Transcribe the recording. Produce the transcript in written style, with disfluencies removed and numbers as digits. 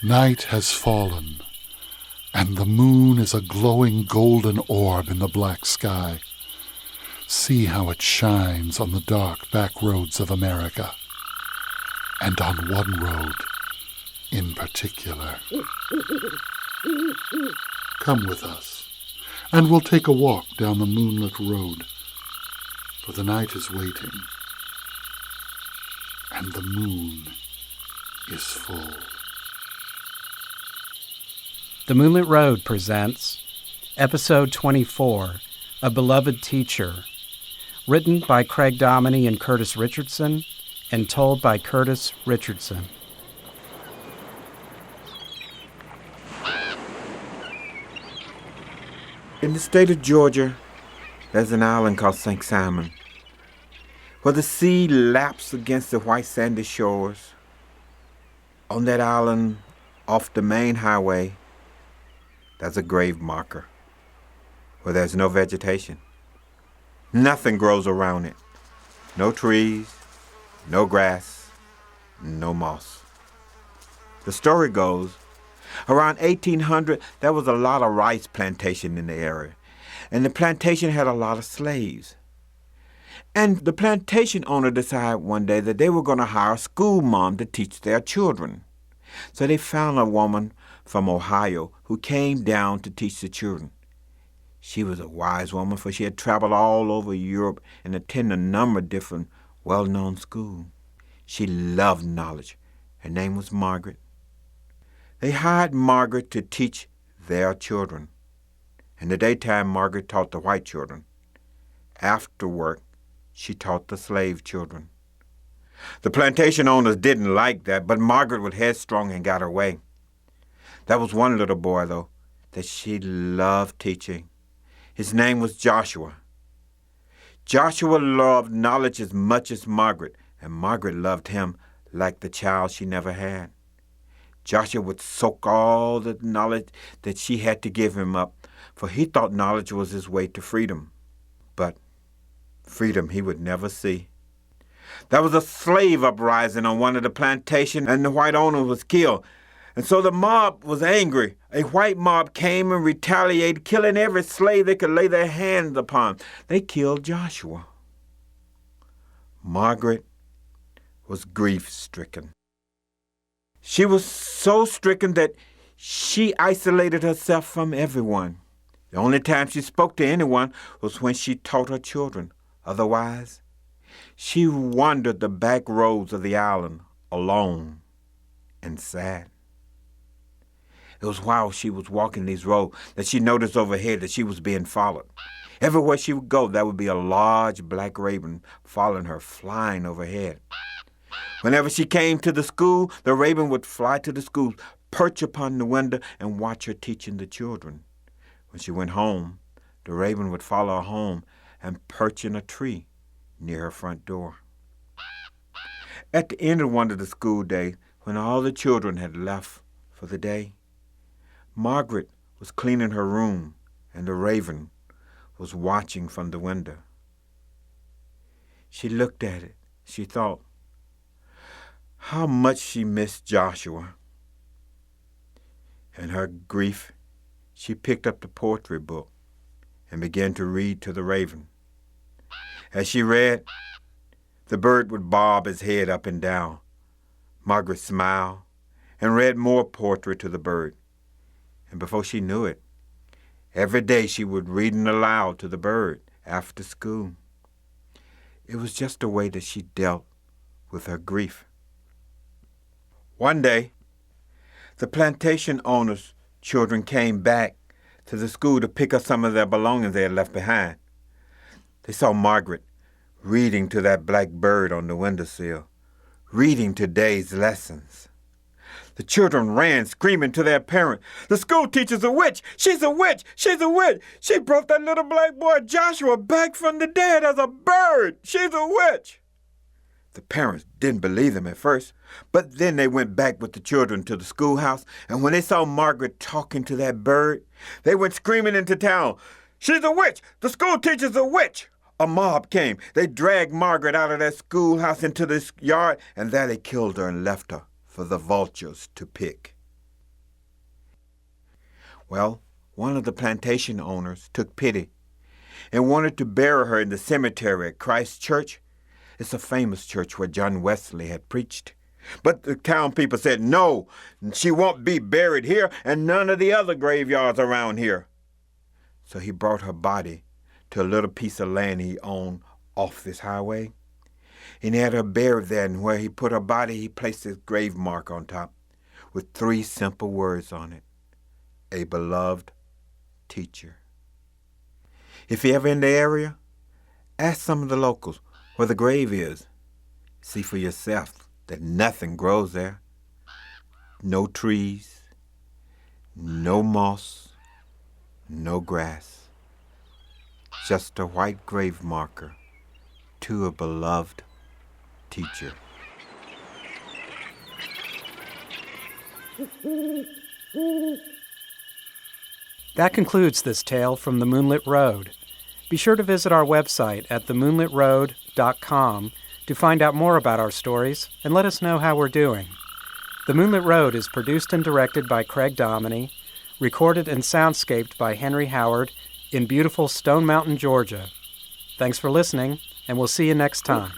Night has fallen, and the moon is a glowing golden orb in the black sky. See how it shines on the dark back roads of America, and on one road in particular. Come with us, and we'll take a walk down the moonlit road, for the night is waiting, and the moon is full. The Moonlit Road presents Episode 24, A Beloved Teacher, written by Craig Dominey and Curtis Richardson, and told by Curtis Richardson. In the state of Georgia, there's an island called St. Simon, where the sea laps against the white sandy shores. On that island, off the main highway, there's a grave marker where there's no vegetation. Nothing grows around it. No trees, no grass, no moss. The story goes, around 1800, there was a lot of rice plantation in the area, and the plantation had a lot of slaves. And the plantation owner decided one day that they were going to hire a school mom to teach their children. So they found a woman from Ohio who came down to teach the children. She was a wise woman, for she had traveled all over Europe and attended a number of different well-known schools. She loved knowledge. Her name was Margaret. They hired Margaret to teach their children. In the daytime, Margaret taught the white children. After work, she taught the slave children. The plantation owners didn't like that, but Margaret was headstrong and got her way. There was one little boy, though, that she loved teaching. His name was Joshua. Joshua loved knowledge as much as Margaret, and Margaret loved him like the child she never had. Joshua would soak all the knowledge that she had to give him up, for he thought knowledge was his way to freedom. But freedom he would never see. There was a slave uprising on one of the plantations, and the white owner was killed. And so the mob was angry. A white mob came and retaliated, killing every slave they could lay their hands upon. They killed Joshua. Margaret was grief-stricken. She was so stricken that she isolated herself from everyone. The only time she spoke to anyone was when she taught her children. Otherwise, she wandered the back roads of the island alone and sad. It was while she was walking these roads that she noticed overhead that she was being followed. Everywhere she would go, there would be a large black raven following her, flying overhead. Whenever she came to the school, the raven would fly to the school, perch upon the window, and watch her teaching the children. When she went home, the raven would follow her home and perch in a tree near her front door. At the end of one of the school days, when all the children had left for the day, Margaret was cleaning her room, and the raven was watching from the window. She looked at it. She thought how much she missed Joshua. In her grief, she picked up the poetry book and began to read to the raven. As she read, the bird would bob his head up and down. Margaret smiled and read more poetry to the bird. And before she knew it, every day she would read aloud to the bird after school. It was just a way that she dealt with her grief. One day, the plantation owner's children came back to the school to pick up some of their belongings they had left behind. They saw Margaret reading to that black bird on the windowsill, reading today's lessons. The children ran screaming to their parent, "The school teacher's a witch! She's a witch! She's a witch! She brought that little black boy Joshua back from the dead as a bird! She's a witch!" The parents didn't believe them at first, but then they went back with the children to the schoolhouse, and when they saw Margaret talking to that bird, they went screaming into town, "She's a witch! The school teacher's a witch!" A mob came. They dragged Margaret out of that schoolhouse into this yard, and there they killed her and left her for the vultures to pick. Well, one of the plantation owners took pity and wanted to bury her in the cemetery at Christ Church. It's a famous church where John Wesley had preached. But the town people said, no, she won't be buried here and none of the other graveyards around here. So he brought her body to a little piece of land he owned off this highway. And he had her buried there, and where he put her body, he placed his grave mark on top with 3 simple words on it: a beloved teacher. If you're ever in the area, ask some of the locals where the grave is. See for yourself that nothing grows there. No trees, no moss, no grass. Just a white grave marker to a beloved teacher. That concludes this tale from the Moonlit Road. Be sure to visit our website at themoonlitroad.com to find out more about our stories and let us know how we're doing. The Moonlit Road is produced and directed by Craig Dominey, recorded and soundscaped by Henry Howard in beautiful Stone Mountain, Georgia. Thanks for listening, and we'll see you next time.